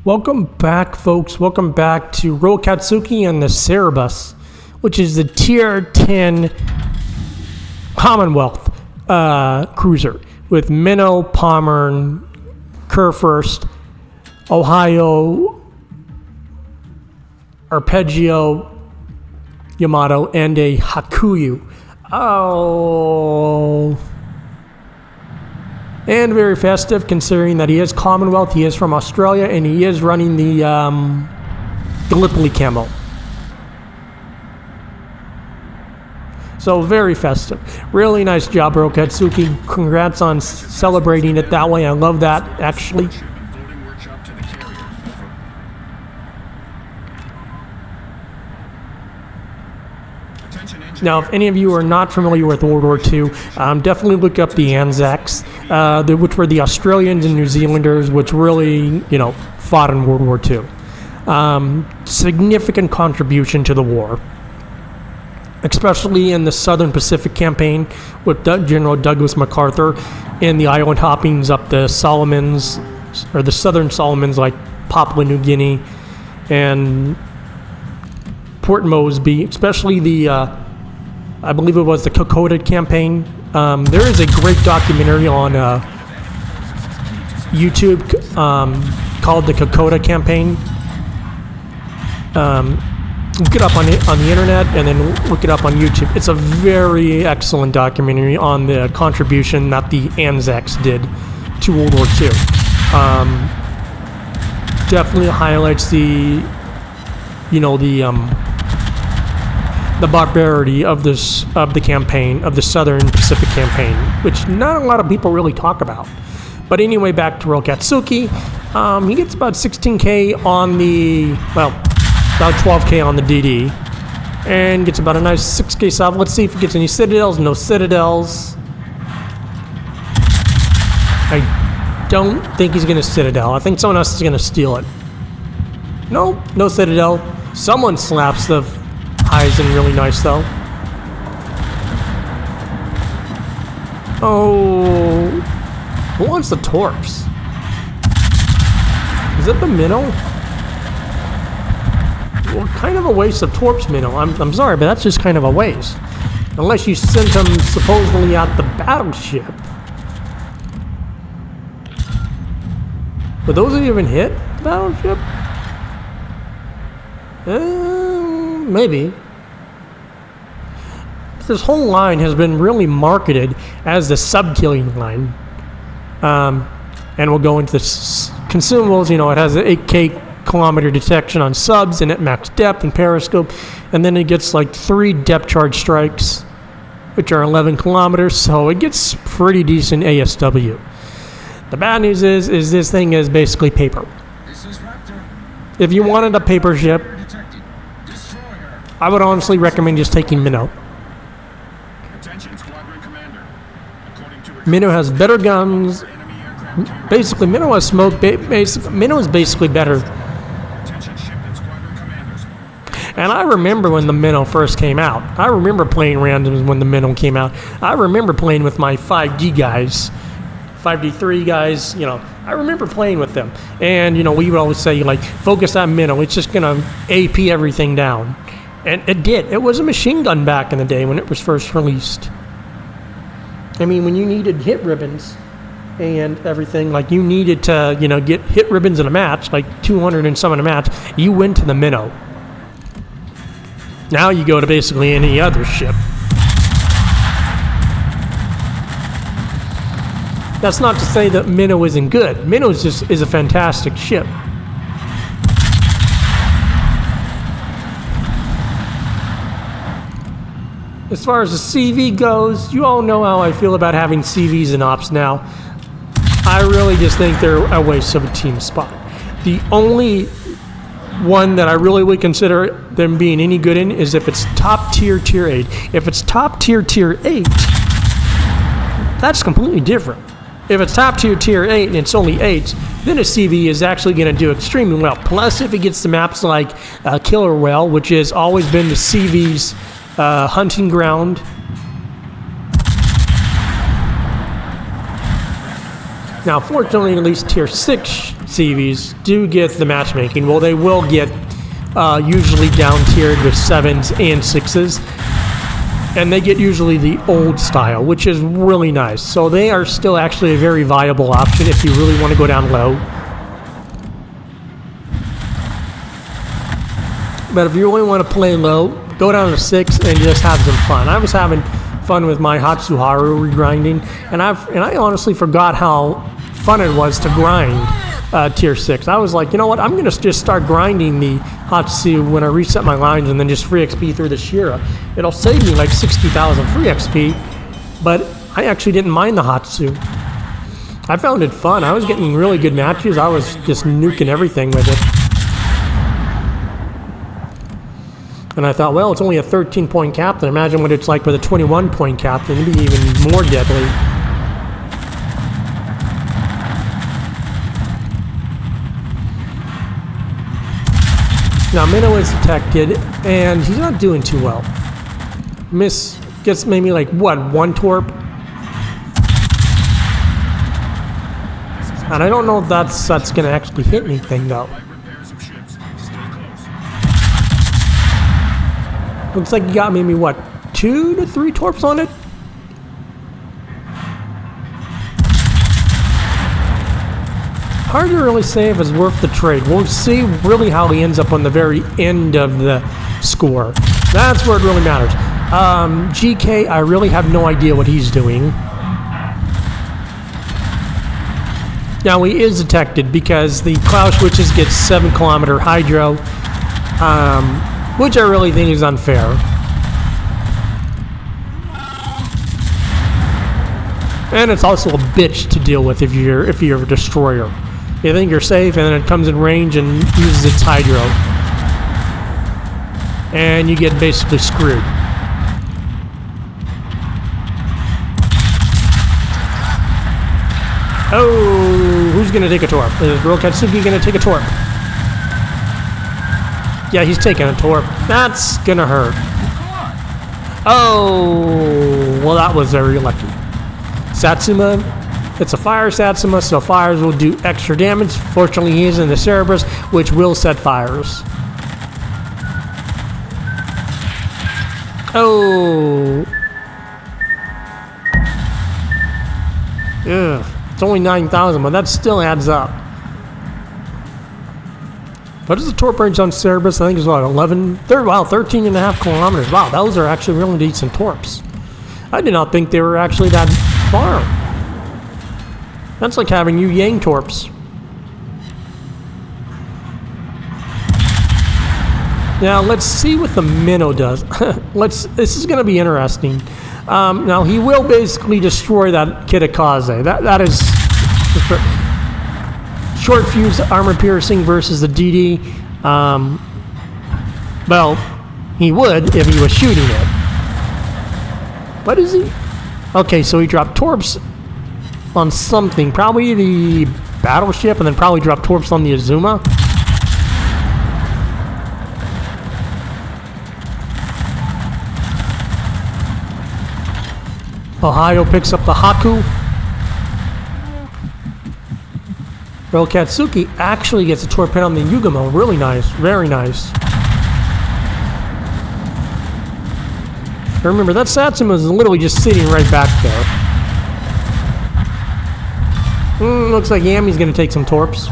Welcome back, folks. Welcome back to Rolkatsuki and the Cerebus, which is the Tier 10 Commonwealth cruiser with Minnow, Pommern, Kurfürst, Ohio, Arpeggio, Yamato, and a Hakuyu. And very festive, considering that he is Commonwealth, he is from Australia, and he is running the Gallipoli camo. So very festive. Really nice job, Rolkatsuki. Congrats on celebrating it that way. I love that, actually. Now, if any of you are not familiar with World War II, definitely look up the Anzacs, which were the Australians and New Zealanders, which really, fought in World War II. Significant contribution to the war, especially in the Southern Pacific Campaign with General Douglas MacArthur in the island hoppings up the Solomons, or the Southern Solomons, like Papua New Guinea and Port Moresby, especially the I believe it was the Kokoda campaign. There is a great documentary on YouTube called the Kokoda campaign. Look it up on the internet and then look it up on YouTube. It's a very excellent documentary on the contribution that the Anzacs did to World War II. Definitely highlights the barbarity of the campaign, of the Southern Pacific Campaign, which not a lot of people really talk about. But anyway, back to Rolkatsuki. He gets about 16k on the, about 12k on the DD, and gets about a nice 6k salve. Let's see if he gets any citadels. No citadels. I don't think he's gonna citadel. I think someone else is gonna steal it. No citadel. Someone slaps the Eisen really nice though. Oh, who wants the torps? Is that the Minnow? Well, kind of a waste of torps, Minnow. I'm sorry, but that's just kind of a waste. Unless you sent them supposedly at the battleship. Would those even hit the battleship? Maybe. This whole line has been really marketed as the sub-killing line. And we'll go into the consumables. It has an 8k kilometer detection on subs and at max depth and periscope. And then it gets like 3 depth charge strikes, which are 11 kilometers. So it gets pretty decent ASW. The bad news is this thing is basically paper. If you wanted a paper ship, I would honestly recommend just taking Minnow. Minnow has better guns. Basically, Minnow has smoke. Minnow is basically better. And I remember when the Minnow first came out. I remember playing randoms when the Minnow came out. I remember playing with my 5D guys, 5D3 guys. I remember playing with them. And we would always say, focus on Minnow. It's just gonna AP everything down. And it did. It was a machine gun back in the day when it was first released. I mean, when you needed hit ribbons and everything, you needed to, get hit ribbons in a match, 200 and some in a match, you went to the Minnow. Now you go to basically any other ship. That's not to say that Minnow isn't good. Minnow is a fantastic ship. As far as the CV goes, you all know how I feel about having CVs in ops now. I really just think they're a waste of a team spot. The only one that I really would consider them being any good in is if it's top tier, tier 8. If it's top tier, tier 8, that's completely different. If it's top tier, tier 8 and it's only 8, then a CV is actually going to do extremely well. Plus, if it gets the maps like Killer Whale, which has always been the CV's hunting ground. Now, fortunately, at least tier 6 CVs do get the matchmaking. Well, they will get usually down tiered with 7s and 6s. And they get usually the old style, which is really nice. So they are still actually a very viable option if you really want to go down low. But if you really want to play low, go down to 6 and just have some fun. I was having fun with my Hatsuharu regrinding, and I honestly forgot how fun it was to grind tier 6. I was like, you know what, I'm going to just start grinding the Hatsu when I reset my lines and then just free XP through the Shira. It'll save me like 60,000 free XP, but I actually didn't mind the Hatsu. I found it fun. I was getting really good matches. I was just nuking everything with it. And I thought, well, it's only a 13-point captain. Imagine what it's like with a 21-point captain. It'd be even more deadly. Now, Minnow is detected, and he's not doing too well. Miss gets maybe like, what, 1 torp? And I don't know if that's going to actually hit anything, though. Looks like you got maybe, what, 2 to 3 torps on it? Hard to really say if it's worth the trade. We'll see really how he ends up on the very end of the score. That's where it really matters. GK, I really have no idea what he's doing. Now, he is detected because the Klaus Witches get 7-kilometer hydro, which I really think is unfair. And it's also a bitch to deal with if you're a destroyer. You think you're safe, and then it comes in range and uses its hydro, and you get basically screwed. Oh, who's gonna take a torp? Is Rolkatsuki gonna take a torp? Yeah, he's taking a torp. That's gonna hurt. Oh, well, that was very lucky. Satsuma, it's a fire Satsuma, so fires will do extra damage. Fortunately, he is in the Cerebus, which will set fires. Oh. Ugh. It's only 9,000, but that still adds up. What is the torp range on Cerebus? I think it's what, 13.5 kilometers. Wow, those are actually really decent torps. I did not think they were actually that far. That's like having Yu Yang torps. Now let's see what the Minnow does. This is going to be interesting. Now he will basically destroy that Kitakaze. That is short fuse armor piercing versus the DD. Well, he would if he was shooting it. What is he? Okay, so he dropped torps on something, probably the battleship, and then probably dropped torps on the Azuma. Ohio picks up the Haku. Rolkatsuki actually gets a torpedo on the Yugamo. Really nice. Very nice. Remember, that Satsuma is literally just sitting right back there. Looks like Yami's going to take some torps.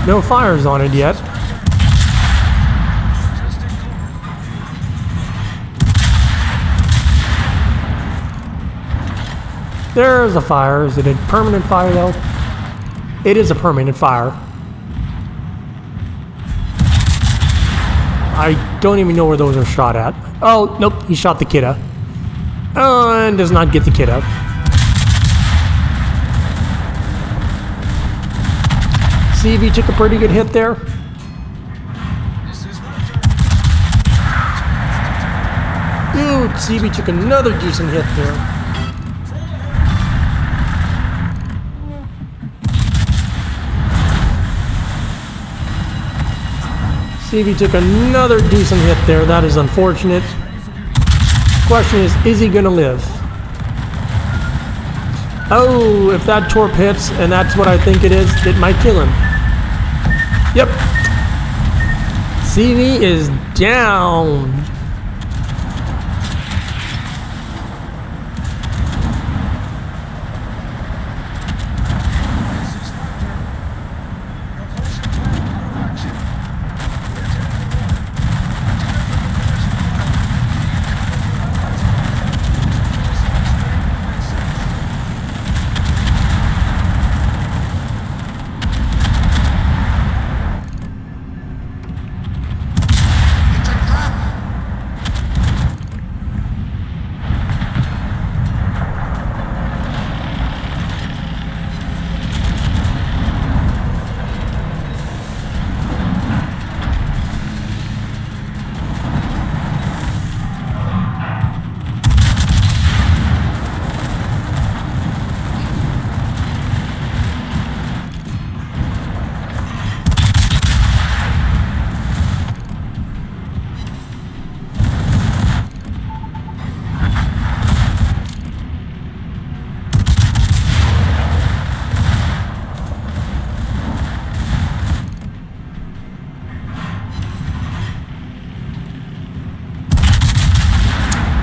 No fires on it yet. There's a fire. Is it a permanent fire though? It is a permanent fire. I don't even know where those are shot at. Oh, nope, he shot the Kidda. And does not get the Kidda. CV took a pretty good hit there. Dude, CV took another decent hit there. CV took another decent hit there. That is unfortunate. Question is he gonna live? Oh, if that torp hits, and that's what I think it is, it might kill him. Yep. CV is down.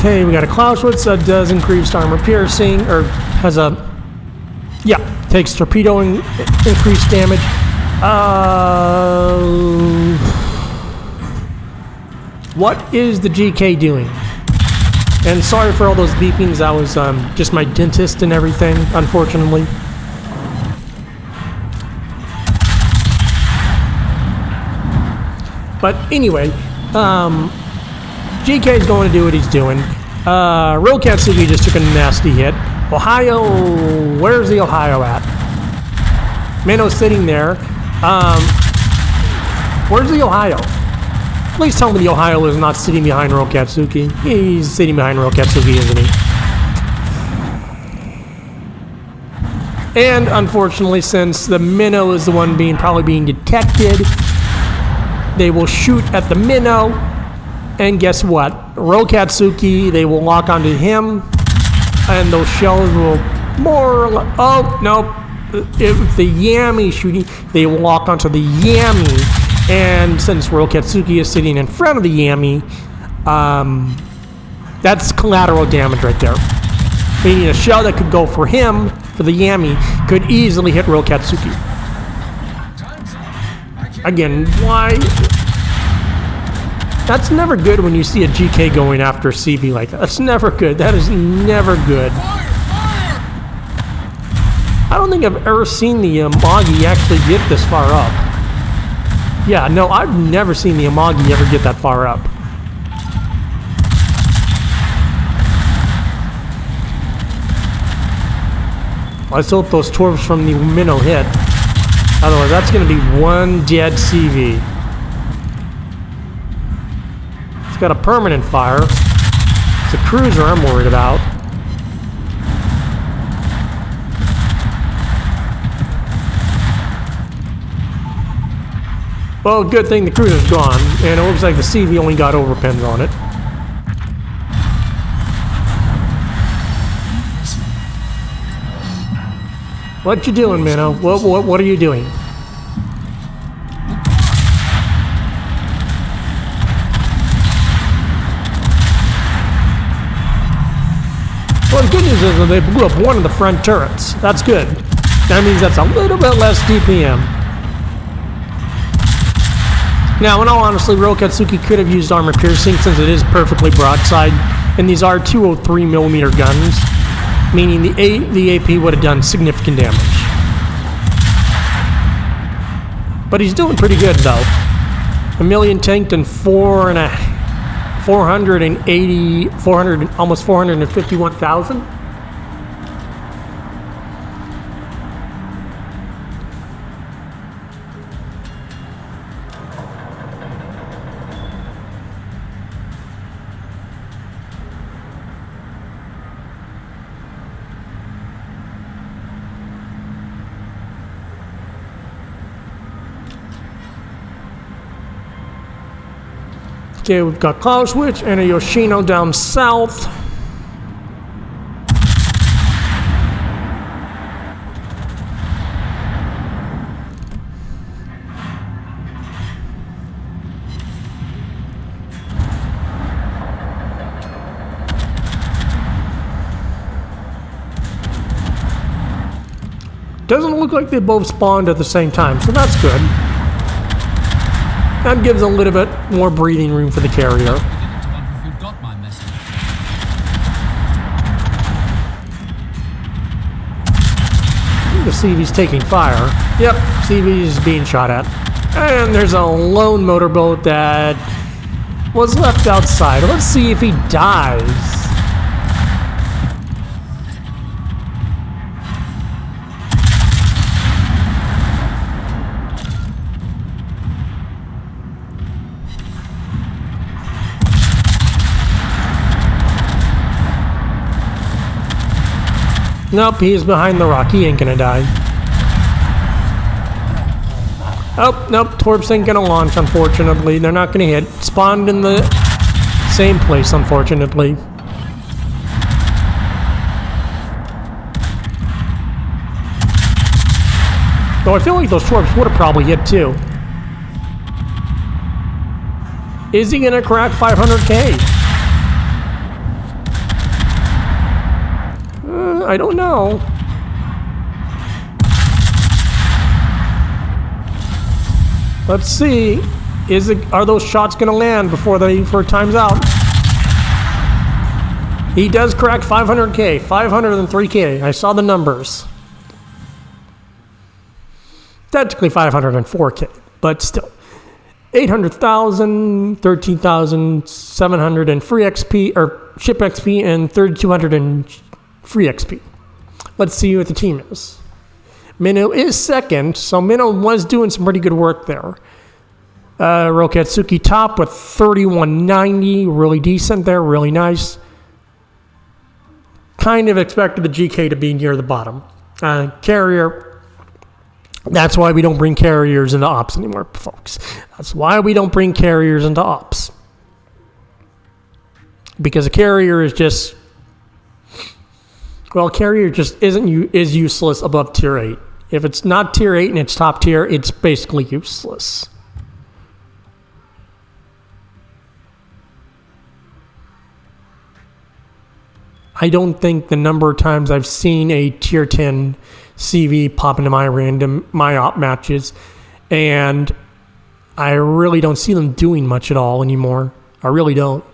Okay, we got a Clausewitz that does increased armor piercing, or has a, yeah, takes torpedo and increased damage. What is the GK doing? And sorry for all those beepings, that was just my dentist and everything, unfortunately. But anyway, GK is going to do what he's doing. Rolkatsuki just took a nasty hit. Ohio, where's the Ohio at? Minno's sitting there. Where's the Ohio? Please tell me the Ohio is not sitting behind Rolkatsuki. He's sitting behind Rolkatsuki, isn't he? And unfortunately, since the minnow is the one probably being detected, they will shoot at the minnow. And guess what? Rolkatsuki, they will lock onto him, and those shells will oh, nope. If the Yami shooting, they will lock onto the Yami. And since Rolkatsuki is sitting in front of the Yami, that's collateral damage right there. Meaning a shell that could go for him, for the Yami, could easily hit Rolkatsuki. Again, why? That's never good when you see a GK going after a CV like that. That's never good. That is never good. I don't think I've ever seen the Amagi actually get this far up. Yeah, no, I've never seen the Amagi ever get that far up. Let's hope those torps from the minnow hit. Otherwise, that's going to be one dead CV. It's got a permanent fire. It's a cruiser I'm worried about. Well, good thing the cruiser's gone, and it looks like the CV only got overpins on it. What you doing, Minnow? What are you doing? Well, the good news is that they blew up one of the front turrets. That's good. That means that's a little bit less DPM. Now, in all honesty, Rolkatsuki could have used armor piercing since it is perfectly broadside, and these are 203mm guns, meaning the AP would have done significant damage. But he's doing pretty good, though. 1 million tanked and almost 451,000. Okay, we've got Clausewitz and a Yoshino down south. Doesn't look like they both spawned at the same time, so that's good. That gives a little bit more breathing room for the carrier. The CV's taking fire. Yep, CV is being shot at. And there's a lone motorboat that was left outside. Let's see if he dies. Nope, he's behind the rock. He ain't gonna die. Oh, nope, Torps ain't gonna launch, unfortunately. They're not gonna hit. Spawned in the same place, unfortunately. Though I feel like those Torps would have probably hit too. Is he gonna crack 500k? I don't know. Let's see. Are those shots gonna land before time's out? He does crack 500k, 503k. I saw the numbers. Technically 504k, but still. 800,000, 13,700 in free XP, or ship XP, and 3,200 in free XP. Let's see what the team is. Minnow is second, so Minnow was doing some pretty good work there. Rolkatsuki top with 3190, really decent there, really nice. Kind of expected the GK to be near the bottom. Carrier, that's why we don't bring carriers into ops anymore, folks. That's why we don't bring carriers into ops. Because a carrier is just... Well, carrier just is useless above tier 8. If it's not tier 8 and it's top tier, it's basically useless. I don't think the number of times I've seen a tier 10 CV pop into my op matches, and I really don't see them doing much at all anymore. I really don't.